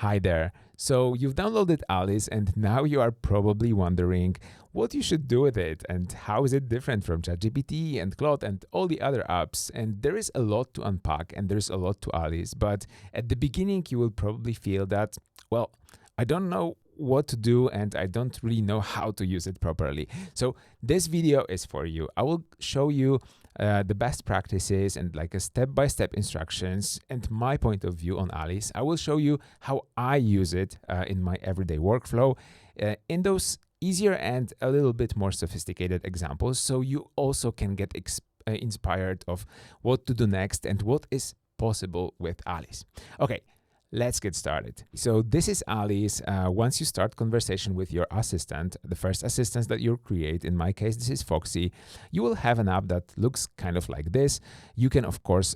Hi there. So you've downloaded Alice and now you are probably wondering what you should do with it and how is it different from ChatGPT and Claude and all the other apps. And there is a lot to unpack and there's a lot to Alice, but at the beginning you will probably feel that, well, I don't know what to do and I don't really know how to use it properly. So this video is for you. I will show you the best practices and like a step-by-step instructions and my point of view on Alice. I will show you how I use it in my everyday workflow in those easier and a little bit more sophisticated examples, so you also can get inspired of what to do next and what is possible with Alice. Okay, let's get started. So this is Alice. Once you start conversation with your assistant, the first assistant that you'll create, in my case, this is Foxy, you will have an app that looks kind of like this. You can, of course,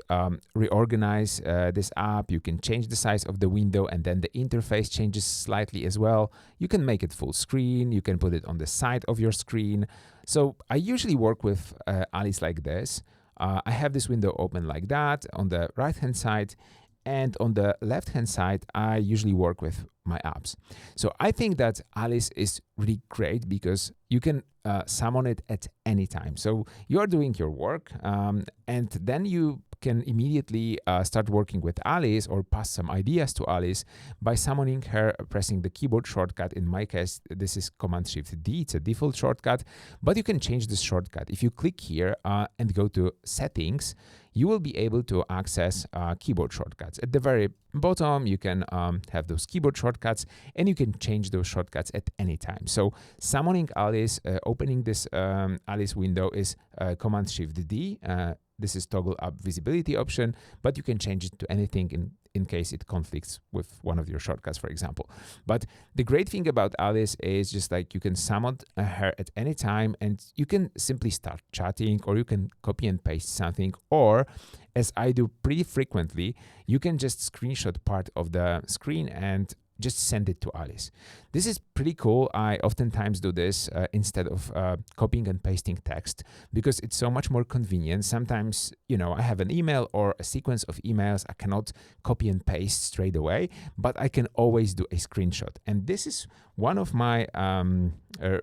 reorganize this app. You can change the size of the window and then the interface changes slightly as well. You can make it full screen. You can put it on the side of your screen. So I usually work with Alice like this. I have this window open like that on the right-hand side. And on the left-hand side, I usually work with my apps. So I think that Alice is really great because you can summon it at any time. So you are doing your work and then you can immediately start working with Alice or pass some ideas to Alice by summoning her, pressing the keyboard shortcut. In my case, this is Command-Shift-D. It's a default shortcut, but you can change this shortcut. If you click here and go to Settings, you will be able to access keyboard shortcuts. At the very bottom, you can have those keyboard shortcuts and you can change those shortcuts at any time. So summoning Alice, opening this Alice window is Command-Shift-D. This is toggle up visibility option, but you can change it to anything in case it conflicts with one of your shortcuts, for example. But the great thing about Alice is just like you can summon her at any time and you can simply start chatting, or you can copy and paste something, or as I do pretty frequently, you can just screenshot part of the screen and just send it to Alice. This is pretty cool. I oftentimes do this instead of copying and pasting text because it's so much more convenient. Sometimes, you know, I have an email or a sequence of emails. I cannot copy and paste straight away, but I can always do a screenshot. And this is one of my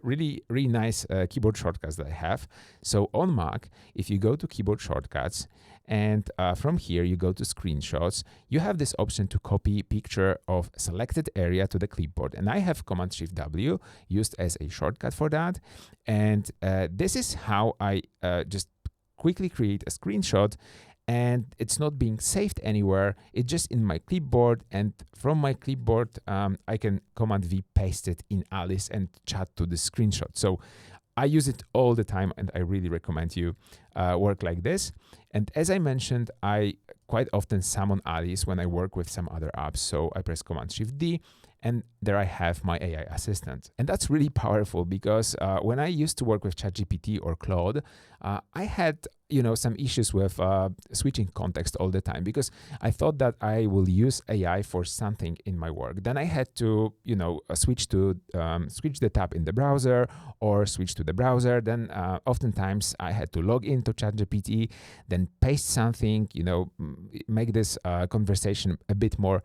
really nice keyboard shortcuts that I have. So on Mac, if you go to keyboard shortcuts, and from here you go to screenshots, you have this option to copy picture of selected area to the clipboard. And I have Command-Shift-W used as a shortcut for that. And this is how I just quickly create a screenshot, and it's not being saved anywhere. It's just in my clipboard, and from my clipboard, I can Command-V paste it in Alice and chat to the screenshot. So I use it all the time, and I really recommend you work like this. And as I mentioned, I quite often summon Alice when I work with some other apps. So I press Command-Shift-D, and there I have my AI assistant. And that's really powerful because when I used to work with ChatGPT or Claude, I had, you know, some issues with switching context all the time because I thought that I will use AI for something in my work. Then I had to, you know, switch the tab in the browser or switch to the browser. Then oftentimes I had to log into ChatGPT, then paste something, you know, make this conversation a bit more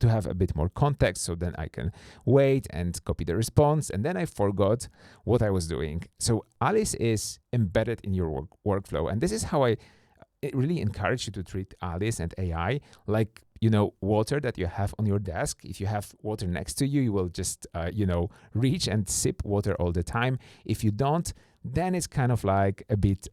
to have a bit more context, so then I can wait and copy the response, and then I forgot what I was doing. So Alice is embedded in your workflow, and this is how I really encourage you to treat Alice and AI like, you know, water that you have on your desk. If you have water next to you, you will just, you know, reach and sip water all the time. If you don't, then it's kind of like a bit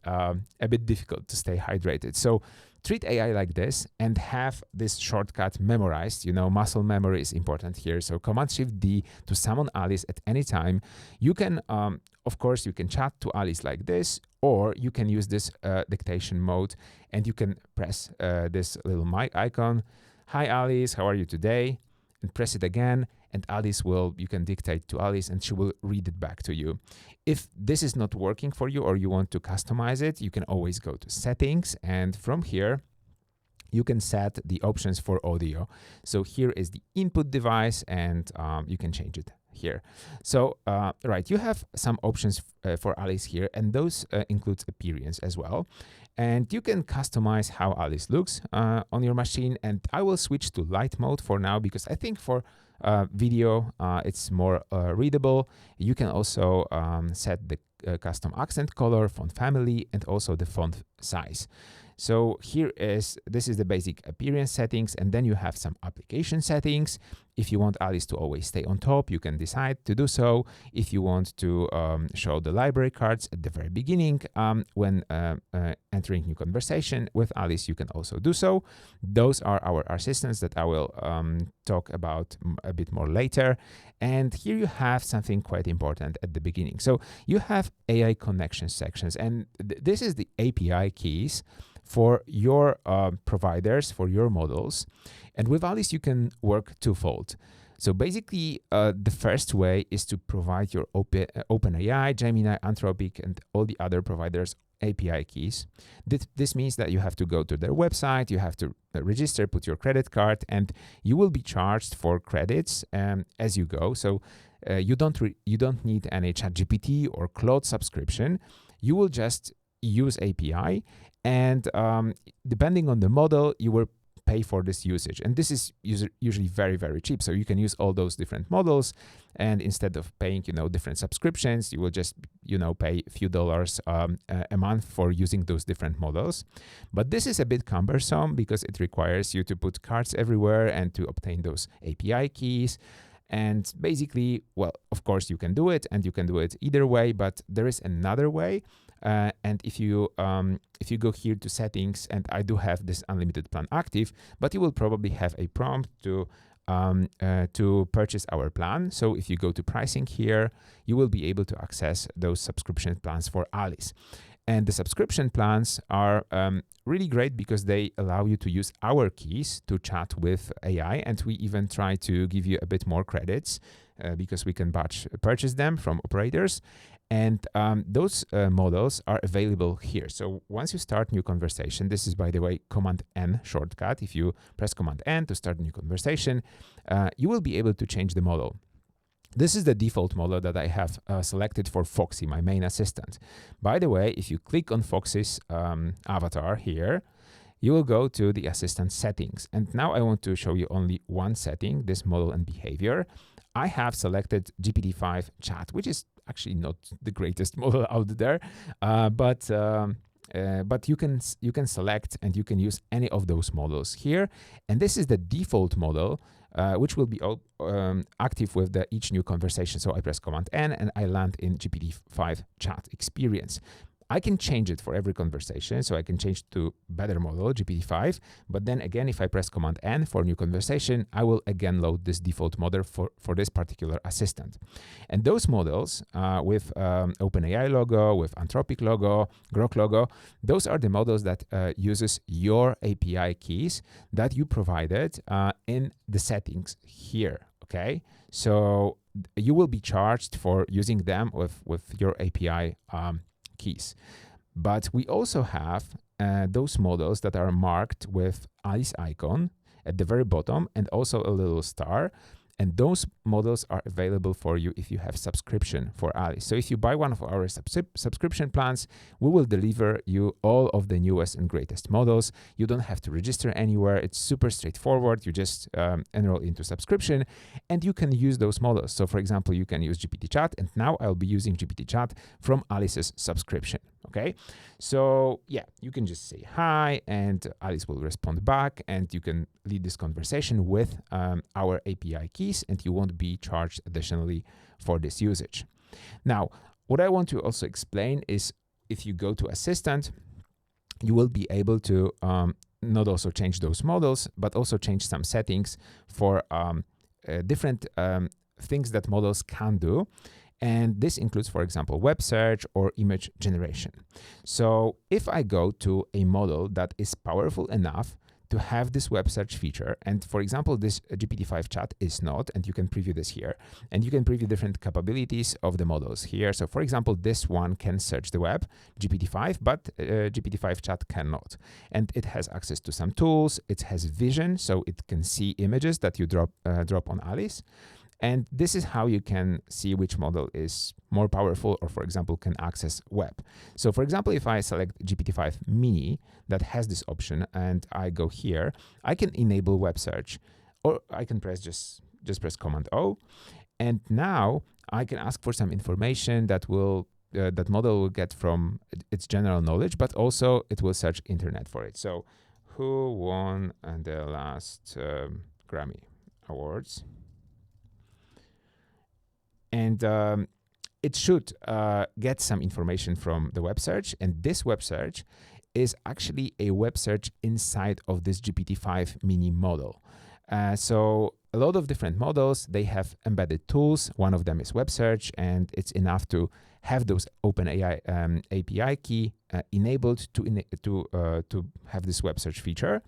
difficult to stay hydrated. So treat AI like this and have this shortcut memorized. You know, muscle memory is important here. So Command-Shift-D to summon Alice at any time. You can, of course, you can chat to Alice like this, or you can use this dictation mode and you can press this little mic icon. Hi, Alice, how are you today? And press it again. And Alice you can dictate to Alice and she will read it back to you. If this is not working for you or you want to customize it, you can always go to settings, and from here, you can set the options for audio. So here is the input device, and you can change it here. So, right, you have some options for Alice here, and those includes appearance as well. And you can customize how Alice looks on your machine. And I will switch to light mode for now, because I think for video, it's more readable. You can also set the custom accent color, font family, and also the font size. So this is the basic appearance settings, and then you have some application settings. If you want Alice to always stay on top, you can decide to do so. If you want to show the library cards at the very beginning when entering new conversation with Alice, you can also do so. Those are our assistants that I will talk about a bit more later. And here you have something quite important at the beginning. So you have AI connection sections, and this is the API keys for your providers, for your models. And with Alice, you can work twofold. So basically, the first way is to provide your OpenAI, Gemini, Anthropic, and all the other providers API keys. This means that you have to go to their website, you have to register, put your credit card, and you will be charged for credits as you go. So you don't need any ChatGPT or Claude subscription. You will just use API, and depending on the model, you will pay for this usage. And this is usually very, very cheap. So you can use all those different models, and instead of paying, different subscriptions, you will just, pay a few dollars a month for using those different models. But this is a bit cumbersome because it requires you to put cards everywhere and to obtain those API keys. And basically, well, of course you can do it, and you can do it either way, but there is another way. And if you go here to settings, and I do have this unlimited plan active, but you will probably have a prompt to purchase our plan. So if you go to pricing here, you will be able to access those subscription plans for Alice. And the subscription plans are really great because they allow you to use our keys to chat with AI. And we even try to give you a bit more credits because we can batch purchase them from operators. And those models are available here. So once you start new conversation, this is, by the way, Command N shortcut. If you press Command N to start a new conversation, you will be able to change the model. This is the default model that I have selected for Foxy, my main assistant. By the way, if you click on Foxy's avatar here, you will go to the assistant settings. And now I want to show you only one setting, this model and behavior. I have selected GPT-5 chat, which is actually not the greatest model out there, but you can select and you can use any of those models here. And this is the default model, which will be active with each new conversation. So I press Command N and I land in GPT-5 chat experience. I can change it for every conversation, so I can change to better model, GPT-5, but then again, if I press Command N for new conversation, I will again load this default model for this particular assistant. And those models with OpenAI logo, with Anthropic logo, Grok logo, those are the models that uses your API keys that you provided in the settings here, okay? So you will be charged for using them with your API keys. But we also have those models that are marked with Alice icon at the very bottom and also a little star. And those models are available for you if you have subscription for Alice. So if you buy one of our subscription plans, we will deliver you all of the newest and greatest models. You don't have to register anywhere. It's super straightforward. You just enroll into subscription and you can use those models. So for example, you can use GPT Chat, and now I'll be using GPT Chat from Alice's subscription. Okay, so yeah, you can just say hi and Alice will respond back, and you can lead this conversation with our API keys, and you won't be charged additionally for this usage. Now, what I want to also explain is if you go to Assistant, you will be able to not also change those models, but also change some settings for different things that models can do. And this includes, for example, web search or image generation. So if I go to a model that is powerful enough to have this web search feature, and for example, this GPT-5 chat is not, and you can preview this here, and you can preview different capabilities of the models here. So for example, this one can search the web, GPT-5, but GPT-5 chat cannot. And it has access to some tools, it has vision, so it can see images that you drop on Alice. And this is how you can see which model is more powerful or, for example, can access web. So for example, if I select GPT-5 Mini that has this option and I go here, I can enable web search, or I can press just press Command O. And now I can ask for some information that will that model will get from its general knowledge, but also it will search internet for it. So who won the last Grammy Awards? And it should get some information from the web search. And this web search is actually a web search inside of this GPT-5 Mini model. So a lot of different models, they have embedded tools. One of them is web search, and it's enough to have those OpenAI API key enabled to have this web search feature.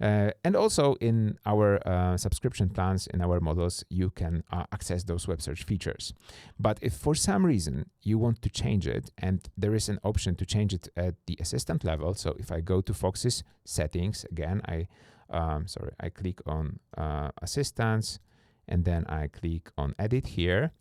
And also in our subscription plans, in our models, you can access those web search features. But if for some reason you want to change it, and there is an option to change it at the assistant level, so if I go to Fox's settings, again, I click on assistants, and then I click on edit here.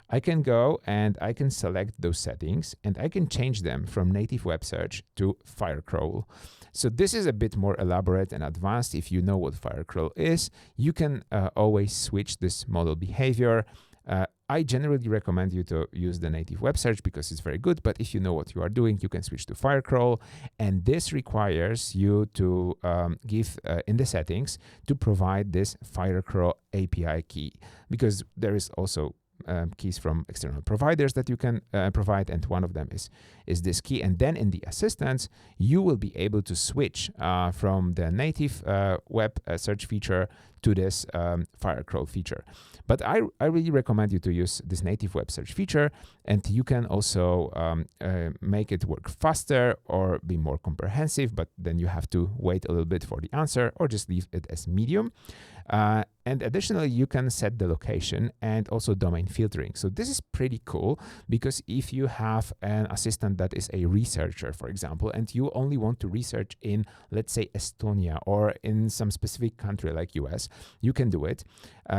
I can go and I can select those settings, and I can change them from native web search to Firecrawl. So this is a bit more elaborate and advanced. If you know what Firecrawl is, you can always switch this model behavior. I generally recommend you to use the native web search because it's very good, but if you know what you are doing, you can switch to Firecrawl. And this requires you to give in the settings to provide this Firecrawl API key, because there is also keys from external providers that you can provide, and one of them is this key. And then in the assistants, you will be able to switch from the native web search feature to this Firecrawl feature. But I really recommend you to use this native web search feature, and you can also make it work faster or be more comprehensive, but then you have to wait a little bit for the answer, or just leave it as medium. And additionally, you can set the location and also domain filtering. So this is pretty cool, because if you have an assistant that is a researcher, for example, and you only want to research in, let's say, Estonia or in some specific country like US, you can do it.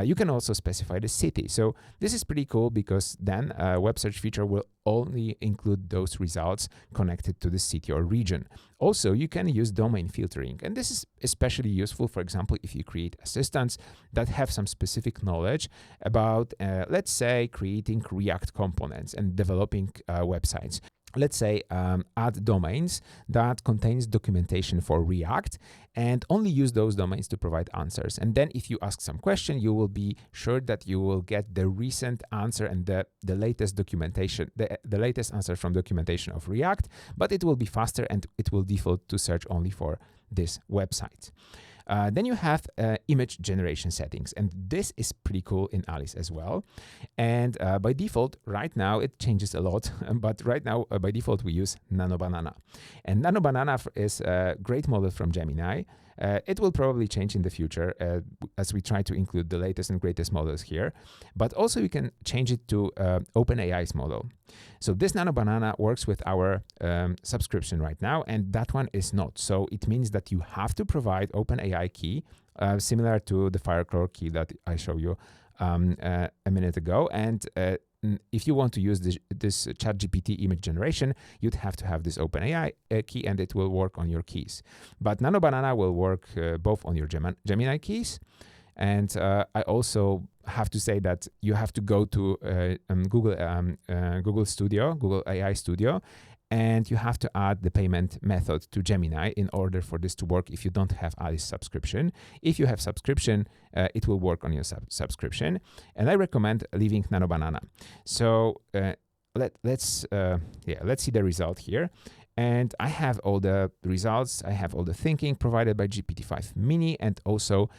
You can also specify the city. So this is pretty cool, because then a web search feature will only include those results connected to the city or region. Also, you can use domain filtering, and this is especially useful, for example, if you create assistants that have some specific knowledge about, let's say, creating React components and developing websites. Let's say add domains that contains documentation for React, and only use those domains to provide answers. And then if you ask some question, you will be sure that you will get the recent answer and the latest documentation, the latest answer from documentation of React, but it will be faster and it will default to search only for this website. Then you have image generation settings, and this is pretty cool in Alice as well. And by default, right now, it changes a lot, but right now, by default, we use Nano Banana. And Nano Banana is a great model from Gemini. It will probably change in the future as we try to include the latest and greatest models here, but also you can change it to OpenAI's model. So this Nano Banana works with our subscription right now, and that one is not. So it means that you have to provide OpenAI key, similar to the Firecrawl key that I showed you a minute ago. And if you want to use this ChatGPT image generation, you'd have to have this OpenAI key, and it will work on your keys. But Nano Banana will work both on your Gemini keys. And I also have to say that you have to go to Google Studio, Google AI Studio, and you have to add the payment method to Gemini in order for this to work if you don't have Alice subscription. If you have subscription, it will work on your subscription. And I recommend leaving Nano Banana. So let's see the result here. And I have all the results. I have all the thinking provided by GPT-5 Mini, and also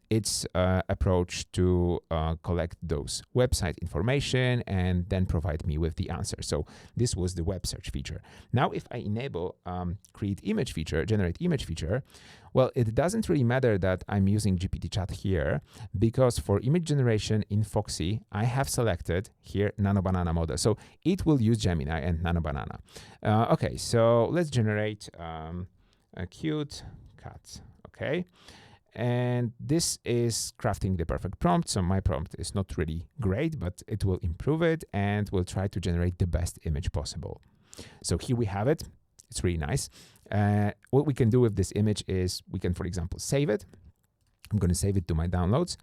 its approach to collect those website information and then provide me with the answer. So this was the web search feature. Now, if I enable create image feature, generate image feature, well, it doesn't really matter that I'm using GPT Chat here, because for image generation in Foxy, I have selected here Nano Banana model. So it will use Gemini and Nano Banana. Okay, so let's generate a cute cat. Okay. And this is crafting the perfect prompt. So my prompt is not really great, but it will improve it and will try to generate the best image possible. So here we have it. It's really nice. What we can do with this image is we can, for example, save it. I'm going to save it to my downloads.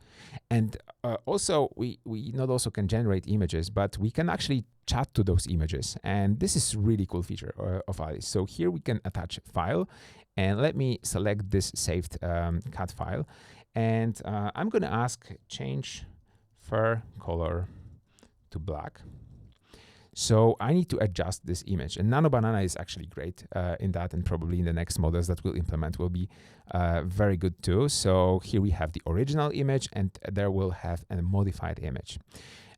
And also, we not also can generate images, but we can actually chat to those images. And this is really cool feature of Alice. So here we can attach file. And let me select this saved CAD file. And I'm going to ask change fur color to black. So I need to adjust this image, and Nano Banana is actually great in that, and probably in the next models that we'll implement will be very good too. So here we have the original image, and there we'll have a modified image.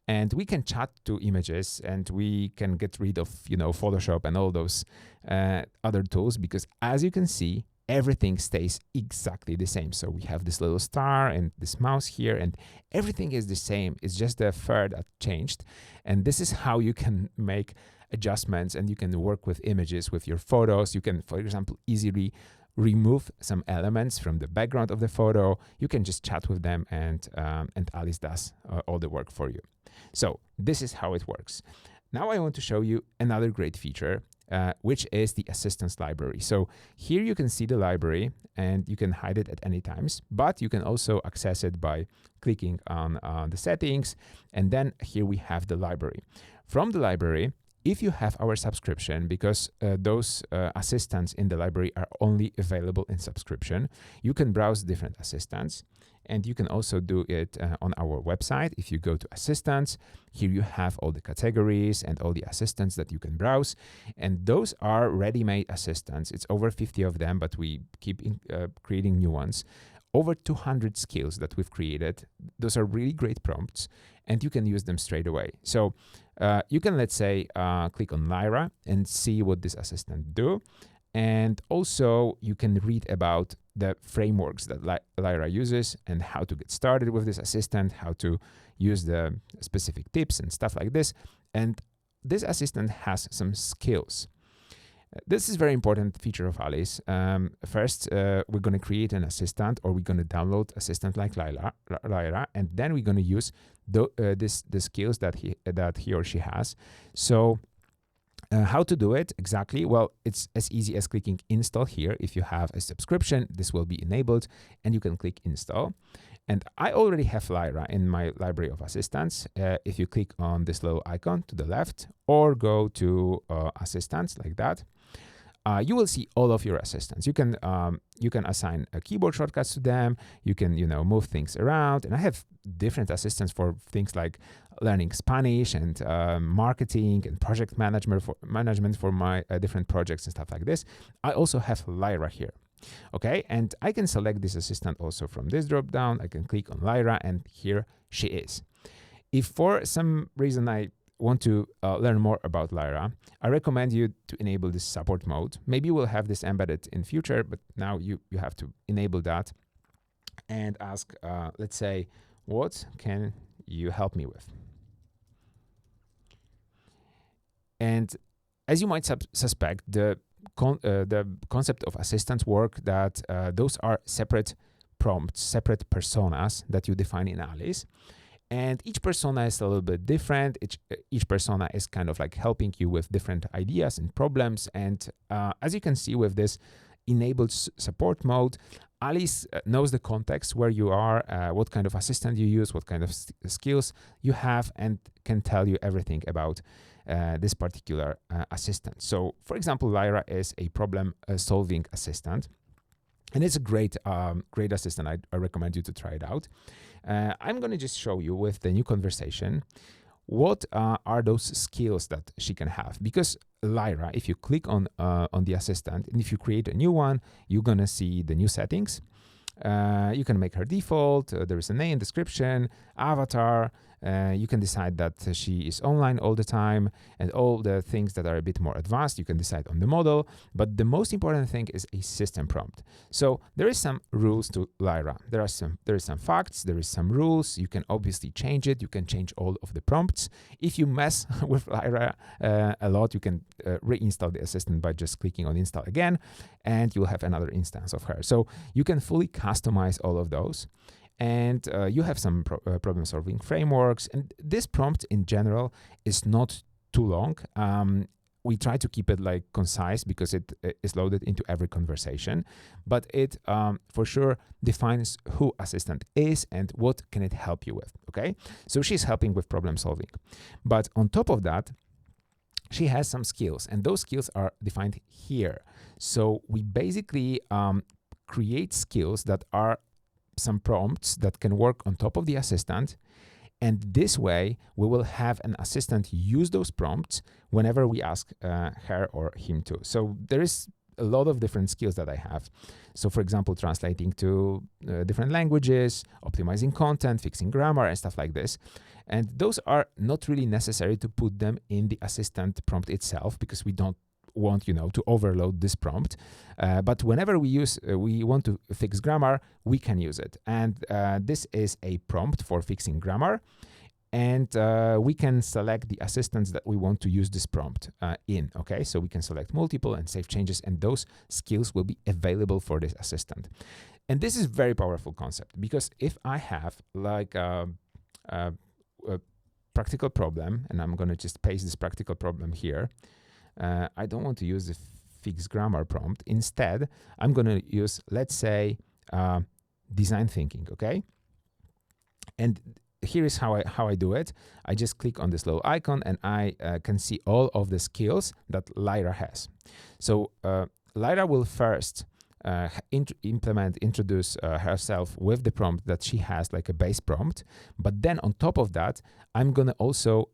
And we can chat to images, and we can get rid of, Photoshop and all those other tools, because as you can see, everything stays exactly the same. So we have this little star and this mouse here, and everything is the same. It's just the fur that changed. And this is how you can make adjustments, and you can work with images, with your photos. You can, for example, easily remove some elements from the background of the photo. You can just chat with them, and Alice does all the work for you. So this is how it works. Now I want to show you another great feature, which is the assistance library. So here you can see the library, and you can hide it at any times, but you can also access it by clicking on the settings, and then here we have the library. From the library, if you have our subscription, because those assistants in the library are only available in subscription, you can browse different assistants. And you can also do it on our website. If you go to assistants, here you have all the categories and all the assistants that you can browse. And those are ready-made assistants. It's over 50 of them, but we keep creating new ones. Over 200 skills that we've created. Those are really great prompts, and you can use them straight away. So you can, let's say, click on Lyra and see what this assistant do. And also you can read about the frameworks that Lyra uses and how to get started with this assistant, how to use the specific tips and stuff like this. And this assistant has some skills. This is a very important feature of Alice. First, we're going to create an assistant, or we're going to download assistant like Lyra, and then we're going to use the skills that he or she has. So how to do it exactly? Well, it's as easy as clicking install here. If you have a subscription, this will be enabled, and you can click install. And I already have Lyra in my library of assistants. If you click on this little icon to the left, or go to assistants like that, you will see all of your assistants. You can assign keyboard shortcuts to them. You can move things around. And I have different assistants for things like learning Spanish and marketing and project management for my different projects and stuff like this. I also have Lyra here. Okay, and I can select this assistant also from this drop down. I can click on Lyra, and here she is. If for some reason I want to learn more about Lyra, I recommend you to enable this support mode. Maybe we'll have this embedded in future, but now you have to enable that and ask, let's say, what can you help me with? And as you might suspect, the concept of assistants work that those are separate prompts, separate personas that you define in Alice. And each persona is a little bit different. Each persona is kind of like helping you with different ideas and problems. And as you can see with this enabled support mode, Alice knows the context where you are, what kind of assistant you use, what kind of skills you have, and can tell you everything about this particular assistant. So, for example, Lyra is a problem-solving assistant. And it's a great assistant. I recommend you to try it out. I'm going to just show you with the new conversation what are those skills that she can have. Because Lyra, if you click on the assistant, and if you create a new one, you're going to see the new settings. You can make her default. There is a name, description, avatar, You can decide that she is online all the time, and all the things that are a bit more advanced, you can decide on the model. But the most important thing is a system prompt. So there is some rules to Lyra. There is some facts, there is some rules. You can obviously change it. You can change all of the prompts. If you mess with Lyra a lot, you can reinstall the assistant by just clicking on install again, and you'll have another instance of her. So you can fully customize all of those. And you have some problem-solving frameworks. And this prompt in general is not too long. We try to keep it like concise because it is loaded into every conversation, but it for sure defines who assistant is and what can it help you with, okay? So she's helping with problem solving. But on top of that, she has some skills, and those skills are defined here. So we basically create skills that are some prompts that can work on top of the assistant. And this way, we will have an assistant use those prompts whenever we ask her or him to. So there is a lot of different skills that I have. So for example, translating to different languages, optimizing content, fixing grammar, and stuff like this. And those are not really necessary to put them in the assistant prompt itself, because we don't want, to overload this prompt. But whenever we want to fix grammar, we can use it. And this is a prompt for fixing grammar. And we can select the assistants that we want to use this prompt in, okay? So we can select multiple and save changes, and those skills will be available for this assistant. And this is a very powerful concept, because if I have like a practical problem, and I'm gonna just paste this practical problem here, I don't want to use the fix grammar prompt. Instead, I'm going to use, let's say, design thinking, okay? And here is how I do it. I just click on this little icon, and I can see all of the skills that Lyra has. So Lyra will first introduce herself with the prompt that she has, like a base prompt. But then on top of that, I'm going to also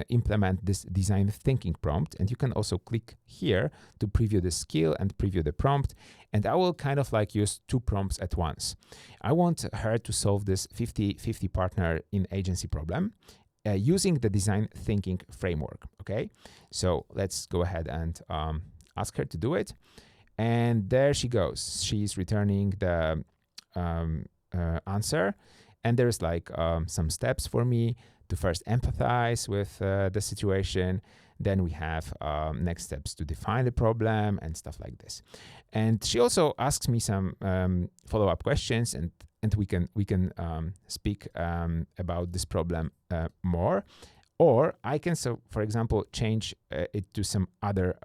implement this design thinking prompt, and you can also click here to preview the skill and preview the prompt. And I will kind of like use two prompts at once. I want her to solve this 50-50 partner in agency problem using the design thinking framework. Okay, so let's go ahead and ask her to do it. And there she goes. She's returning the answer, and there's like some steps for me to first empathize with the situation. Then we have next steps to define the problem and stuff like this. And she also asks me some follow-up questions, and we can speak about this problem more. Or I can, so for example, change it to some other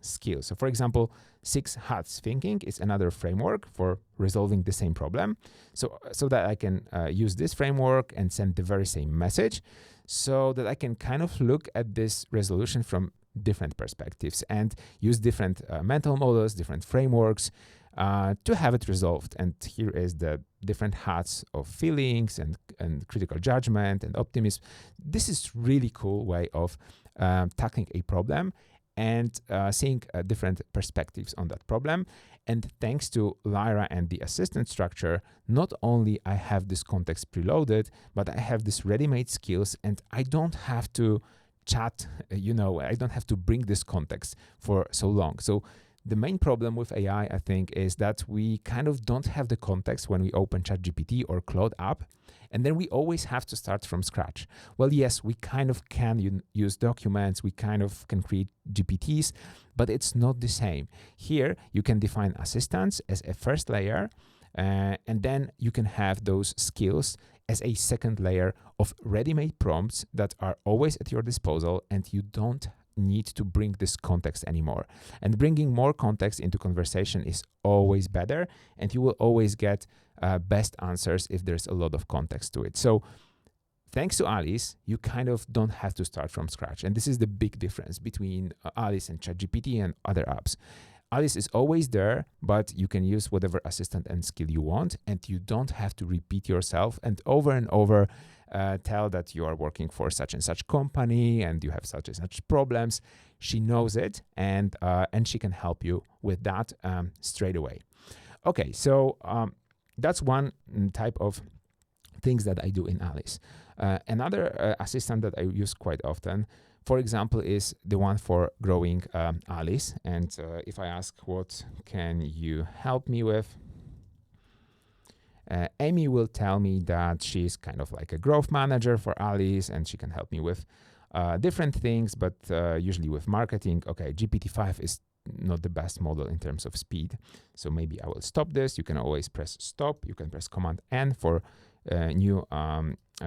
skills. So for example, 6 Hats Thinking is another framework for resolving the same problem. So that I can use this framework and send the very same message, so that I can kind of look at this resolution from different perspectives and use different mental models, different frameworks to have it resolved. And here is the different hats of feelings and critical judgment and optimism. This is really cool way of tackling a problem and seeing different perspectives on that problem. And thanks to Lyra and the assistant structure, not only I have this context preloaded, but I have this ready-made skills, and I don't have to chat, I don't have to bring this context for so long. So the main problem with AI, I think, is that we kind of don't have the context when we open ChatGPT or Claude app, and then we always have to start from scratch. Well, yes, we kind of can use documents, we kind of can create GPTs, but it's not the same. Here, you can define assistants as a first layer, and then you can have those skills as a second layer of ready-made prompts that are always at your disposal, and you don't need to bring this context anymore. And bringing more context into conversation is always better, and you will always get best answers if there's a lot of context to it. So thanks to Alice, you kind of don't have to start from scratch. And this is the big difference between Alice and ChatGPT and other apps. Alice is always there, but you can use whatever assistant and skill you want, and you don't have to repeat yourself and over tell that you are working for such and such company and you have such and such problems. She knows it, and she can help you with that straight away. Okay, so that's one type of things that I do in Alice. Another assistant that I use quite often, for example, is the one for growing Alice. And if I ask, what can you help me with? Amy will tell me that she's kind of like a growth manager for Alice, and she can help me with different things, but usually with marketing. Okay, GPT-5 is not the best model in terms of speed, so maybe I will stop this. You can always press stop. You can press Command N for new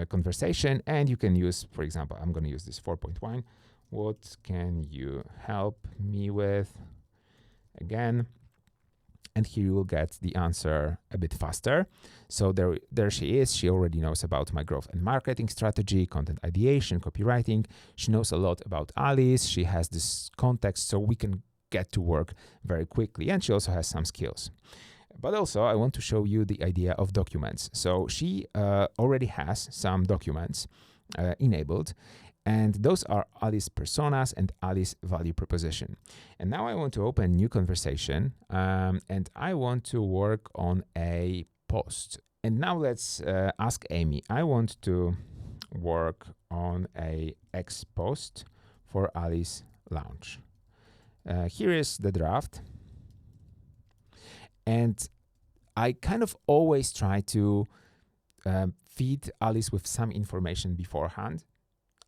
conversation, and you can use, for example, I'm going to use this 4.1. What can you help me with? Again. And here you will get the answer a bit faster. So there she is. She already knows about my growth and marketing strategy, content ideation, copywriting. She knows a lot about Alice. She has this context, so we can get to work very quickly. And she also has some skills. But also, I want to show you the idea of documents. So she already has some documents enabled. And those are Alice personas and Alice value proposition. And now I want to open new conversation and I want to work on a post. And now let's ask Amy. I want to work on a X post for Alice launch. Here is the draft. And I kind of always try to feed Alice with some information beforehand.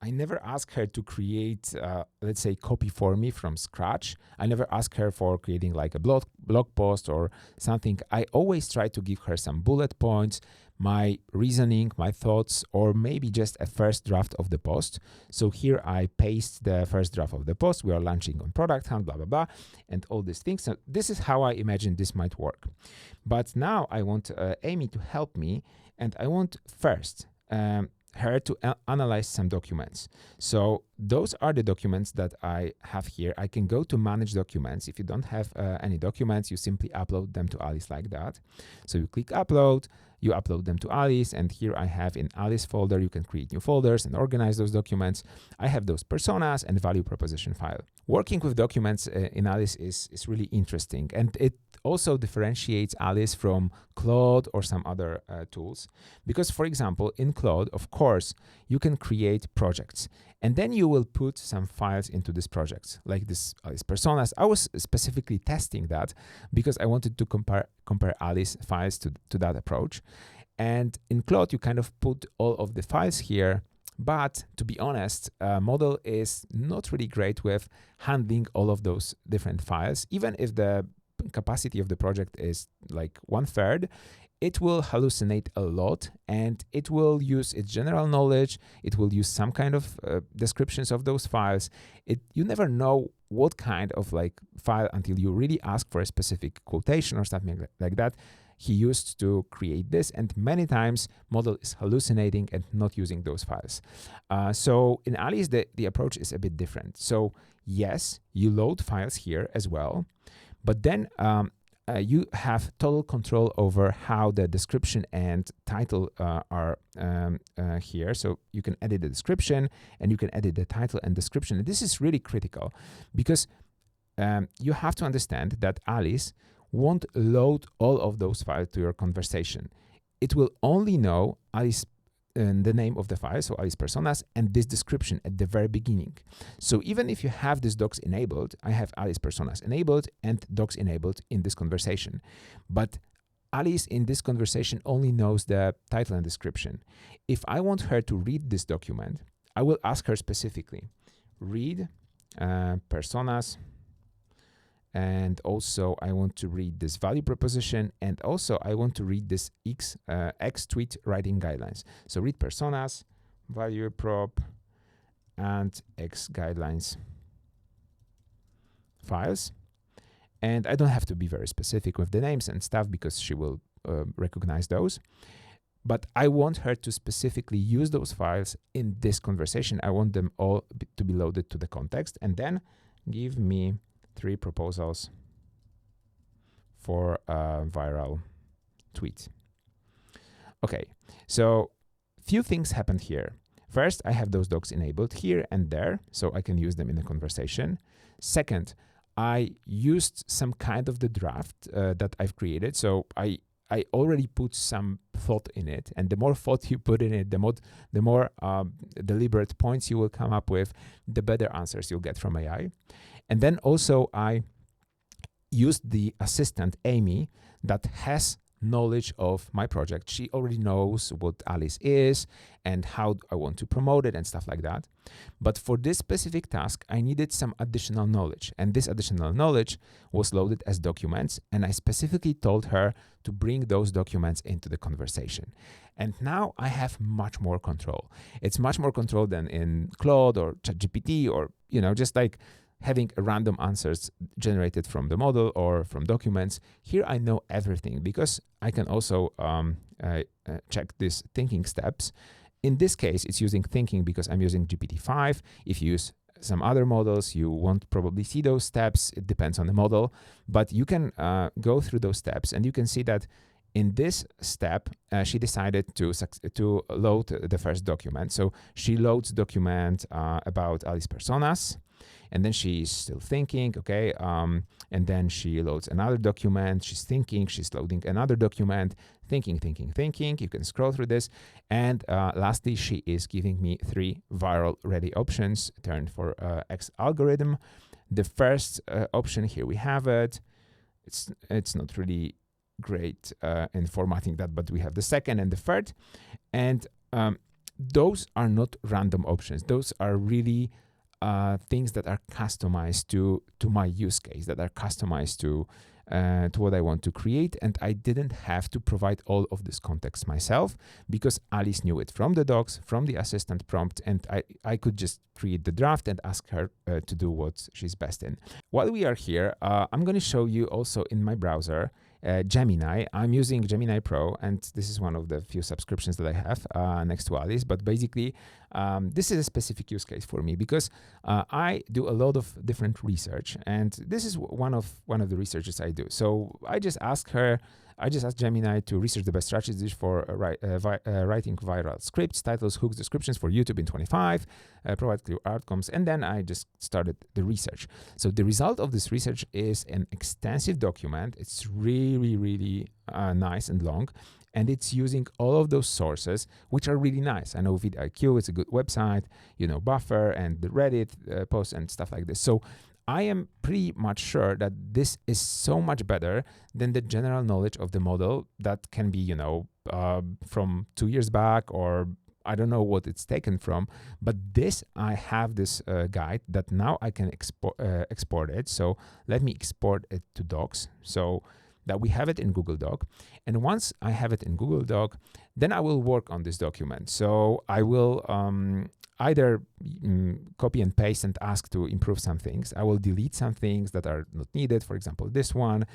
I never ask her to create, let's say, copy for me from scratch. I never ask her for creating like a blog post or something. I always try to give her some bullet points, my reasoning, my thoughts, or maybe just a first draft of the post. So here I paste the first draft of the post. We are launching on Product Hunt, blah, blah, blah, and all these things. So this is how I imagine this might work. But now I want Amy to help me, and I want first her to analyze some documents. So those are the documents that I have here. I can go to manage documents. If you don't have any documents, you simply upload them to Alice like that. So you click upload, you upload them to Alice, and here I have in Alice folder, you can create new folders and organize those documents. I have those personas and value proposition file. Working with documents in Alice is really interesting, and it also differentiates Alice from Claude or some other tools. Because, for example, in Claude, of course, you can create projects, and then you will put some files into these projects, like this Alice personas. I was specifically testing that because I wanted to compare Alice files to that approach. And in Claude, you kind of put all of the files here. But to be honest, Model is not really great with handling all of those different files. Even if the capacity of the project is like 1/3, it will hallucinate a lot, and it will use its general knowledge. It will use some kind of descriptions of those files. You never know what kind of like file until you really ask for a specific quotation or something like that he used to create this, and many times Model is hallucinating and not using those files. So in Alice, the approach is a bit different. So yes, you load files here as well, but then you have total control over how the description and title are here. So you can edit the description and you can edit the title and description. And this is really critical because you have to understand that Alice won't load all of those files to your conversation. It will only know Alice the name of the file, so Alice personas, and this description at the very beginning. So even if you have this docs enabled, I have Alice personas enabled and docs enabled in this conversation. But Alice in this conversation only knows the title and description. If I want her to read this document, I will ask her specifically, read personas, and also I want to read this value proposition, and also I want to read this X tweet writing guidelines. So read personas, value prop, and X guidelines files. And I don't have to be very specific with the names and stuff because she will recognize those. But I want her to specifically use those files in this conversation. I want them all to be loaded to the context, and then give me 3 proposals for a viral tweet. Okay, so few things happened here. First, I have those docs enabled here and there, so I can use them in the conversation. Second, I used some kind of the draft that I've created. So I I already put some thought in it, and the more thought you put in it, the more deliberate points you will come up with, the better answers you'll get from AI. And then also I used the assistant Amy that has knowledge of my project. She already knows what Alice is and how I want to promote it and stuff like that. But for this specific task, I needed some additional knowledge. And this additional knowledge was loaded as documents. And I specifically told her to bring those documents into the conversation. And now I have much more control. It's much more control than in Claude or ChatGPT or, just like having random answers generated from the model or from documents. Here I know everything because I can also check these thinking steps. In this case, it's using thinking because I'm using GPT-5. If you use some other models, you won't probably see those steps. It depends on the model, but you can go through those steps and you can see that in this step, she decided to load the first document. So she loads document about Alice personas. And then she's still thinking, okay, and then she loads another document. She's thinking, she's loading another document, thinking. You can scroll through this. And lastly, she is giving me 3 viral ready options turned for X algorithm. The first option, here we have it. It's not really great in formatting that, but we have the second and the third. And those are not random options. Those are really things that are customized to my use case, that are customized to what I want to create. And I didn't have to provide all of this context myself because Alice knew it from the docs, from the assistant prompt, and I could just create the draft and ask her to do what she's best in. While we are here, I'm going to show you also in my browser Gemini. I'm using Gemini Pro, and this is one of the few subscriptions that I have next to Alice. But basically, this is a specific use case for me because I do a lot of different research, and this is one of the researches I do. So I just asked Gemini to research the best strategies for writing viral scripts, titles, hooks, descriptions for YouTube in 25, provide clear outcomes, and then I just started the research. So the result of this research is an extensive document. It's really, really nice and long, and it's using all of those sources, which are really nice. I know vidIQ, it's a good website, Buffer and the Reddit posts and stuff like this. So I am pretty much sure that this is so much better than the general knowledge of the model that can be, from 2 years back, or I don't know what it's taken from. But I have this guide that now I can export it. So let me export it to Docs so that we have it in Google Doc. And once I have it in Google Doc, then I will work on this document. So I will either copy and paste and ask to improve some things. I will delete some things that are not needed. For example, this one,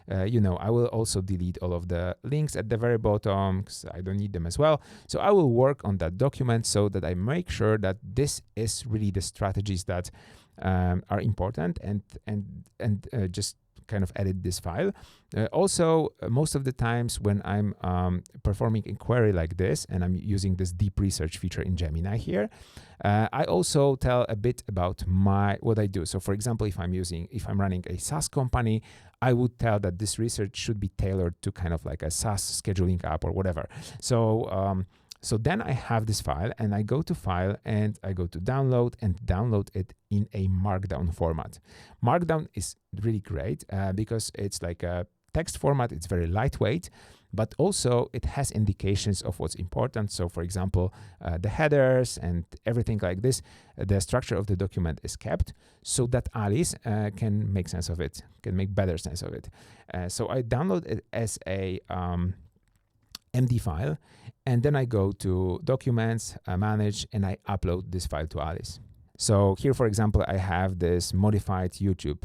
I will also delete all of the links at the very bottom because I don't need them as well. So I will work on that document so that I make sure that this is really the strategies that are important and just kind of edit this file. Also, most of the times when I'm performing a query like this and I'm using this deep research feature in Gemini here, I also tell a bit about what I do. So for example, if I'm running a SaaS company, I would tell that this research should be tailored to kind of like a SaaS scheduling app or whatever. So then I have this file and I go to File and I go to Download and download it in a Markdown format. Markdown is really great because it's like a text format. It's very lightweight, but also it has indications of what's important. So for example, the headers and everything like this, the structure of the document is kept so that Alice can make sense of it, can make better sense of it. So I download it as a MD file, and then I go to Documents, Manage, and I upload this file to Alice. So here, for example, I have this modified YouTube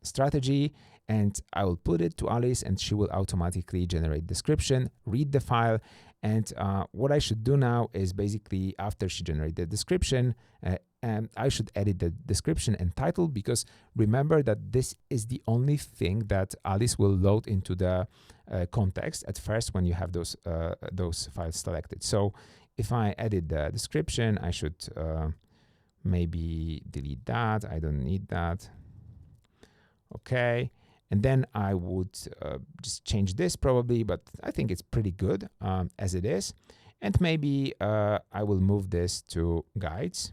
strategy, and I will put it to Alice, and she will automatically generate description, read the file, and what I should do now is basically after she generated the description, I should edit the description and title, because remember that this is the only thing that Alice will load into the context at first when you have those files selected. So if I edit the description, I should maybe delete that. I don't need that. Okay. And then I would just change this probably, but I think it's pretty good as it is. And maybe I will move this to guides.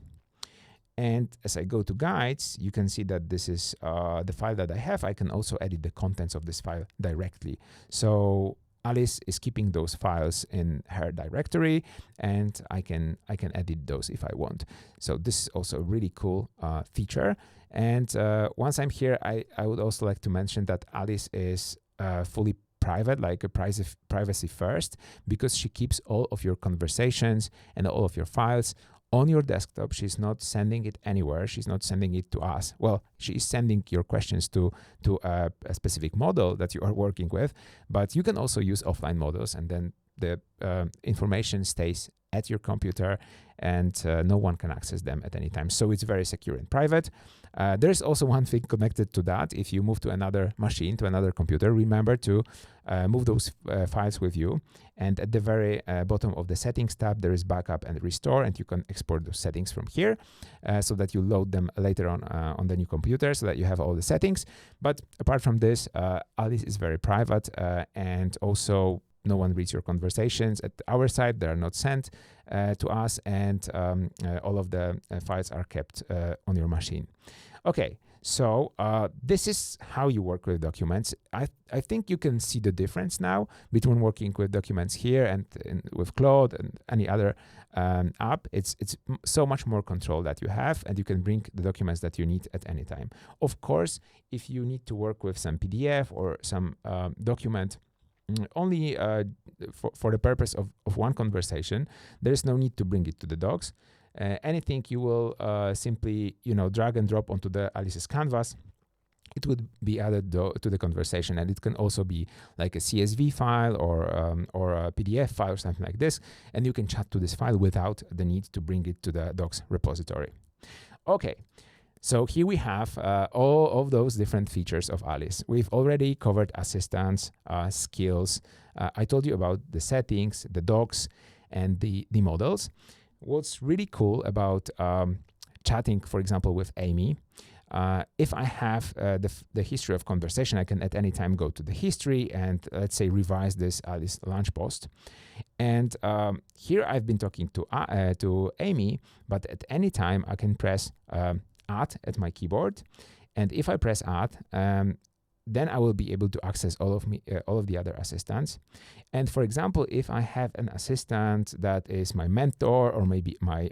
And as I go to guides, you can see that this is the file that I have. I can also edit the contents of this file directly. So Alice is keeping those files in her directory, and I can edit those if I want. So this is also a really cool feature. And once I'm here, I would also like to mention that Alice is fully private, like a privacy first, because she keeps all of your conversations and all of your files on your desktop. She's not sending it anywhere. She's not sending it to us. Well, she is sending your questions to a specific model that you are working with, but you can also use offline models, and then the information stays at your computer, and no one can access them at any time. So it's very secure and private. There's also one thing connected to that. If you move to another machine, to another computer, remember to move those files with you. And at the very bottom of the settings tab, there is backup and restore, and you can export those settings from here so that you load them later on the new computer, so that you have all the settings. But apart from this, Alice is very private, and also no one reads your conversations at our side. They are not sent to us, and all of the files are kept on your machine. Okay, so this is how you work with documents. I think you can see the difference now between working with documents here and with Claude and any other app. It's so much more control that you have, and you can bring the documents that you need at any time. Of course, if you need to work with some PDF or some document only for the purpose of one conversation, there's no need to bring it to the docs. Anything you will simply, drag and drop onto the Alice's canvas, it would be added to the conversation, and it can also be like a CSV file or a PDF file or something like this, and you can chat to this file without the need to bring it to the docs repository. Okay. So here we have all of those different features of Alice. We've already covered assistants, skills. I told you about the settings, the docs, and the models. What's really cool about chatting, for example, with Amy, if I have the history of conversation, I can at any time go to the history and, let's say, revise this Alice launch post. And here I've been talking to Amy, but at any time I can press Add at my keyboard, and if I press Add, then I will be able to access all of the other assistants. And for example, if I have an assistant that is my mentor, or maybe my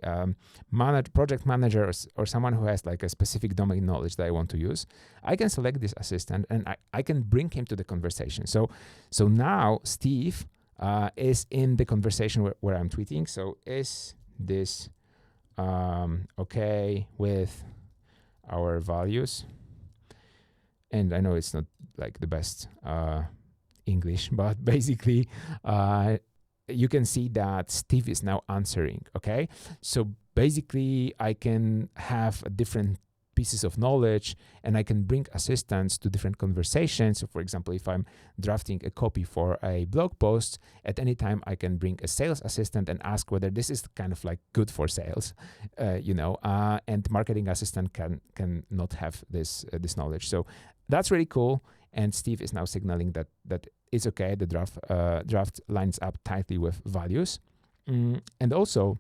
project manager, or someone who has like a specific domain knowledge that I want to use, I can select this assistant and I can bring him to the conversation. So now Steve is in the conversation where I'm tweeting. So is this okay with our values? And I know it's not like the best English, but basically you can see that Steve is now answering. Okay, so basically I can have different pieces of knowledge, and I can bring assistants to different conversations. So for example, if I'm drafting a copy for a blog post, at any time I can bring a sales assistant and ask whether this is kind of like good for sales, and marketing assistant can not have this knowledge. So that's really cool. And Steve is now signaling that it's okay. The draft lines up tightly with values. And also,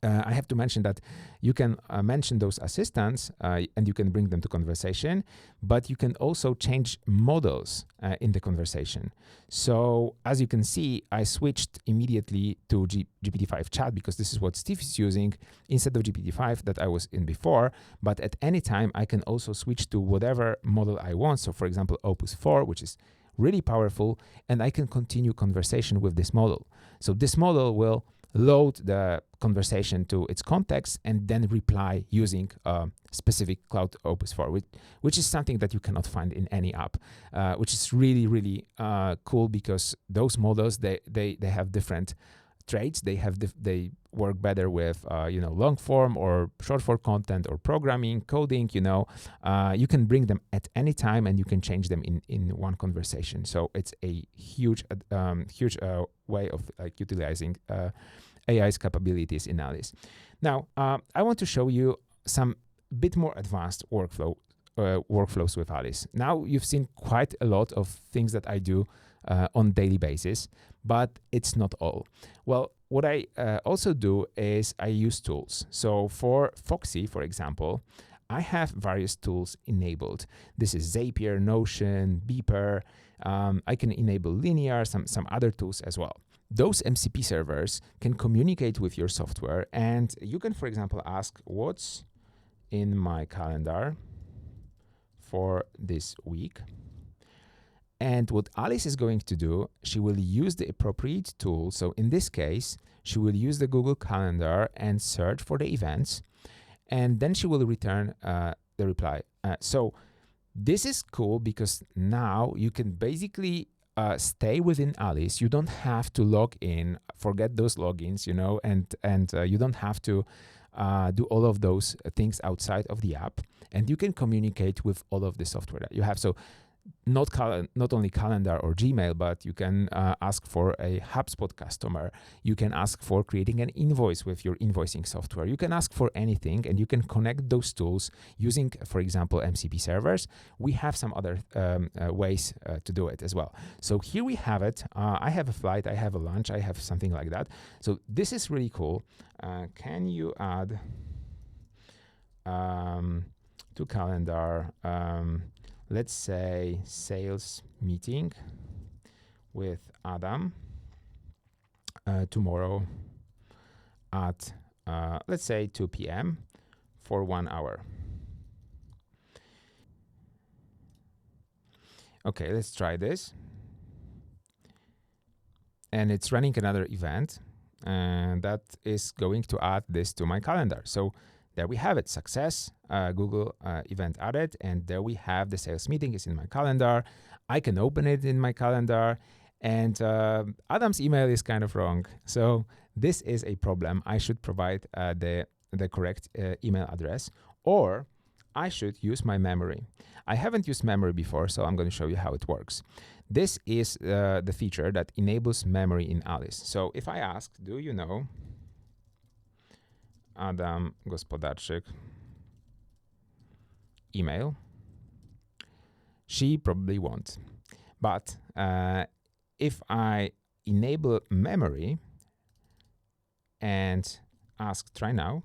I have to mention that you can mention those assistants and you can bring them to conversation, but you can also change models in the conversation. So as you can see, I switched immediately to GPT-5 chat because this is what Steve is using instead of GPT-5 that I was in before. But at any time, I can also switch to whatever model I want. So for example, Opus 4, which is really powerful, and I can continue conversation with this model. So this model will load the conversation to its context and then reply using specific Cloud Opus 4, which is something that you cannot find in any app, which is really, really cool because those models, they have different traits. They work better with long form or short form content or programming, coding. You can bring them at any time and you can change them in one conversation. So it's a huge way of like utilizing AI's capabilities in Alice. Now I want to show you some bit more advanced workflow workflows with Alice. Now you've seen quite a lot of things that I do on daily basis, but it's not all. Well, what I also do is I use tools. So for Foxy, for example, I have various tools enabled. This is Zapier, Notion, Beeper. I can enable Linear, some other tools as well. Those MCP servers can communicate with your software, and you can, for example, ask what's in my calendar for this week. And what Alice is going to do, she will use the appropriate tool. So in this case, she will use the Google Calendar and search for the events, and then she will return the reply. So this is cool because now you can basically stay within Alice. You don't have to log in, forget those logins, and you don't have to do all of those things outside of the app, and you can communicate with all of the software that you have. So not only calendar or Gmail, but you can ask for a HubSpot customer. You can ask for creating an invoice with your invoicing software. You can ask for anything, and you can connect those tools using, for example, MCP servers. We have some other ways to do it as well. So here we have it. I have a flight, I have a lunch, I have something like that. So this is really cool. Can you add to calendar, let's say sales meeting with Adam tomorrow at, let's say 2 p.m. for 1 hour. Okay, let's try this. And it's running another event, and that is going to add this to my calendar. So there we have it, success, Google event added, and there we have the sales meeting is in my calendar. I can open it in my calendar, and Adam's email is kind of wrong. So this is a problem. I should provide the correct email address, or I should use my memory. I haven't used memory before, so I'm going to show you how it works. This is the feature that enables memory in Alice. So if I ask, do you know Adam Gospodarczyk email, she probably won't. But if I enable memory and ask try now,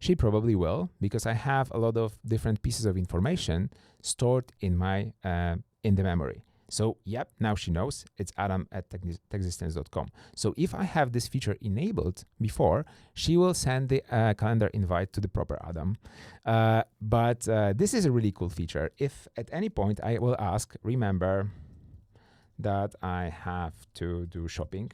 she probably will, because I have a lot of different pieces of information stored in my in the memory. So yep, now she knows it's adam@techsistence.com. So if I have this feature enabled before, she will send the calendar invite to the proper Adam. But this is a really cool feature. If at any point I will ask, remember that I have to do shopping.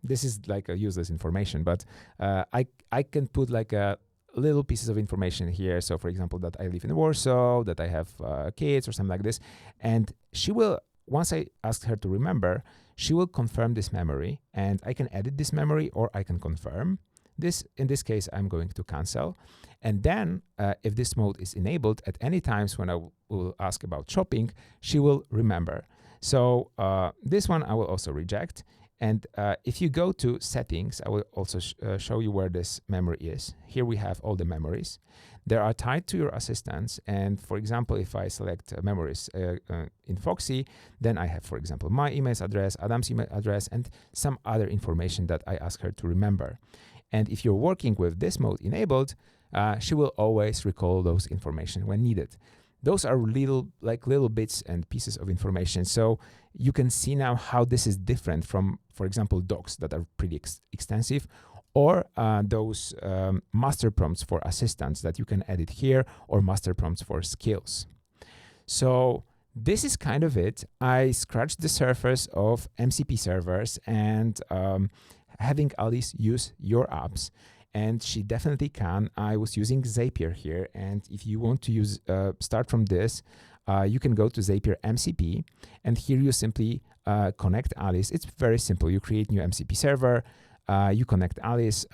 This is like a useless information, but I can put like a little pieces of information here. So for example, that I live in Warsaw, that I have kids or something like this. And she will, once I ask her to remember, she will confirm this memory, and I can edit this memory or I can confirm this. In this case, I'm going to cancel. And then if this mode is enabled at any times when I will ask about shopping, she will remember. So this one I will also reject. And if you go to settings, I will also show you where this memory is. Here we have all the memories. They are tied to your assistants. And for example, if I select memories in Foxy, then I have, for example, my email address, Adam's email address, and some other information that I ask her to remember. And if you're working with this mode enabled, she will always recall those information when needed. Those are little bits and pieces of information. So you can see now how this is different from, for example, docs that are pretty extensive, or those master prompts for assistants that you can edit here, or master prompts for skills. So this is kind of it. I scratched the surface of MCP servers and having Alice use your apps. And she definitely can. I was using Zapier here, and if you want to use start from this, you can go to Zapier MCP, and here you simply connect Alice. It's very simple. You create new MCP server, you connect Alice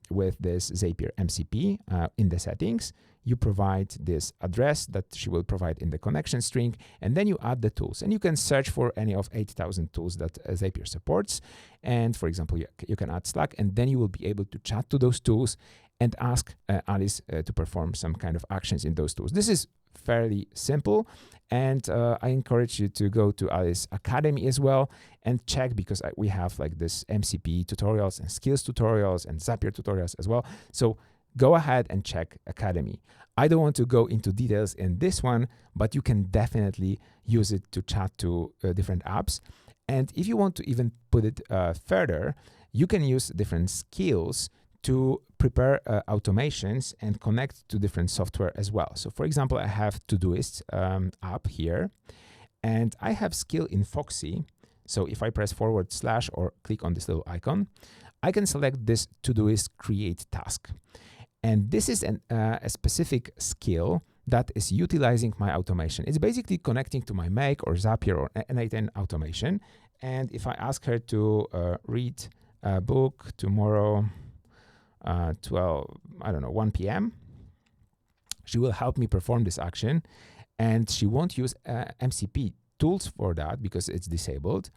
with this Zapier MCP in the settings. You provide this address that she will provide in the connection string, and then you add the tools. And you can search for any of 8,000 tools that Zapier supports. And for example, you can add Slack, and then you will be able to chat to those tools and ask Alice to perform some kind of actions in those tools. This is fairly simple, and I encourage you to go to Alice Academy as well and check, because we have like this MCP tutorials and skills tutorials and Zapier tutorials as well. So go ahead and check Academy. I don't want to go into details in this one, but you can definitely use it to chat to different apps. And if you want to even put it further, you can use different skills to prepare automations and connect to different software as well. So for example, I have Todoist app here, and I have skill in Foxy. So if I press / or click on this little icon, I can select this Todoist create task. And this is a specific skill that is utilizing my automation. It's basically connecting to my Make or Zapier or N8N automation. And if I ask her to read a book tomorrow, 1 p.m., she will help me perform this action. And she won't use MCP tools for that because it's disabled.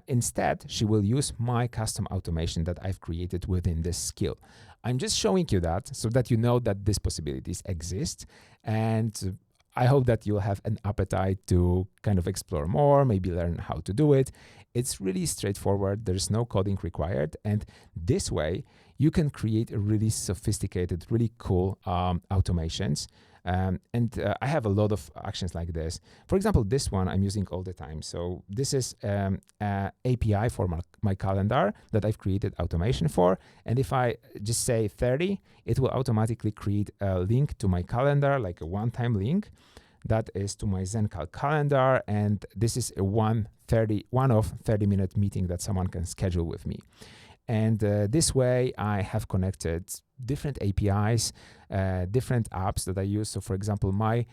Instead, she will use my custom automation that I've created within this skill. I'm just showing you that so that you know that these possibilities exist. And I hope that you'll have an appetite to kind of explore more, maybe learn how to do it. It's really straightforward. There's no coding required. And this way, you can create a really sophisticated, really cool automations. I have a lot of actions like this. For example, this one I'm using all the time. So this is an API for my calendar that I've created automation for. And if I just say 30, it will automatically create a link to my calendar, like a one-time link that is to my Zencal calendar. And this is a one of 30-minute meeting that someone can schedule with me. And this way, I have connected different APIs, different apps that I use. So, for example, my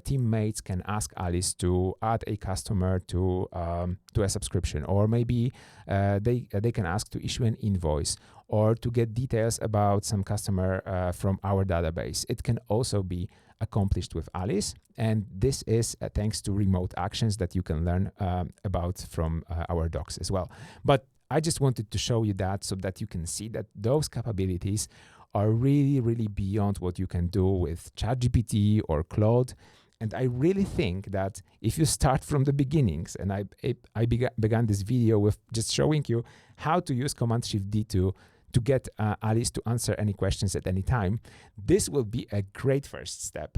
teammates can ask Alice to add a customer to a subscription, or maybe they can ask to issue an invoice or to get details about some customer from our database. It can also be accomplished with Alice, and this is thanks to remote actions that you can learn about from our docs as well. But I just wanted to show you that so that you can see that those capabilities are really, really beyond what you can do with ChatGPT or Claude. And I really think that if you start from the beginnings, and I began this video with just showing you how to use Command-Shift-D to get Alice to answer any questions at any time, this will be a great first step.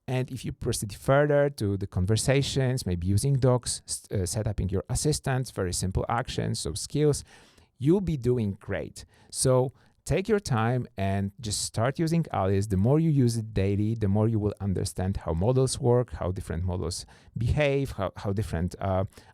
And if you proceed further to the conversations, maybe using docs, setting your assistants, very simple actions, so skills, you'll be doing great. So take your time and just start using Alice. The more you use it daily, the more you will understand how models work, how different models behave, how different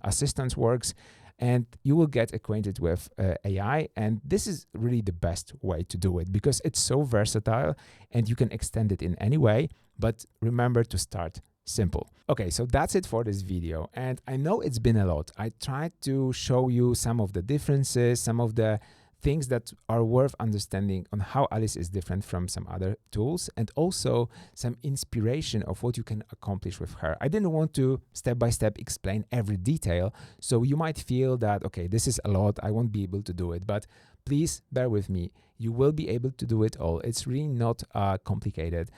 assistants works. And you will get acquainted with AI. And this is really the best way to do it because it's so versatile and you can extend it in any way. But remember to start simple. Okay, so that's it for this video. And I know it's been a lot. I tried to show you some of the differences, some of the things that are worth understanding on how Alice is different from some other tools, and also some inspiration of what you can accomplish with her. I didn't want to step by step explain every detail, so you might feel that, okay, this is a lot, I won't be able to do it, but please bear with me. You will be able to do it all. It's really not complicated.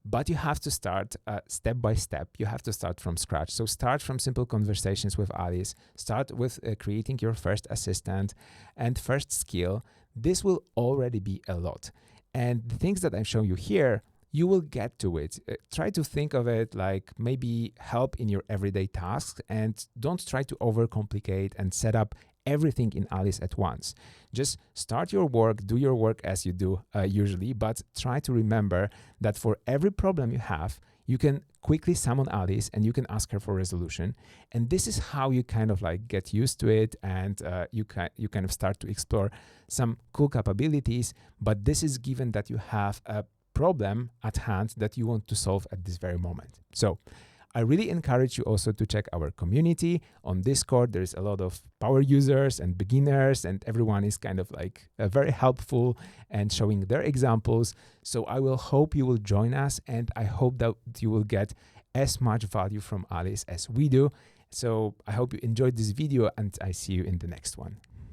But you have to start step by step. You have to start from scratch. So start from simple conversations with Alice. Start with creating your first assistant and first skill. This will already be a lot. And the things that I'm showing you here, you will get to it. Try to think of it like maybe help in your everyday tasks, and don't try to overcomplicate and set up everything in Alice at once. Just start your work, do your work as you do usually, but try to remember that for every problem you have, you can quickly summon Alice and you can ask her for resolution. And this is how you kind of like get used to it, and you kind of start to explore some cool capabilities. But this is given that you have a problem at hand that you want to solve at this very moment. So I really encourage you also to check our community on Discord. There's a lot of power users and beginners, and everyone is kind of like very helpful and showing their examples. So I will hope you will join us, and I hope that you will get as much value from Alice as we do. So I hope you enjoyed this video, and I see you in the next one.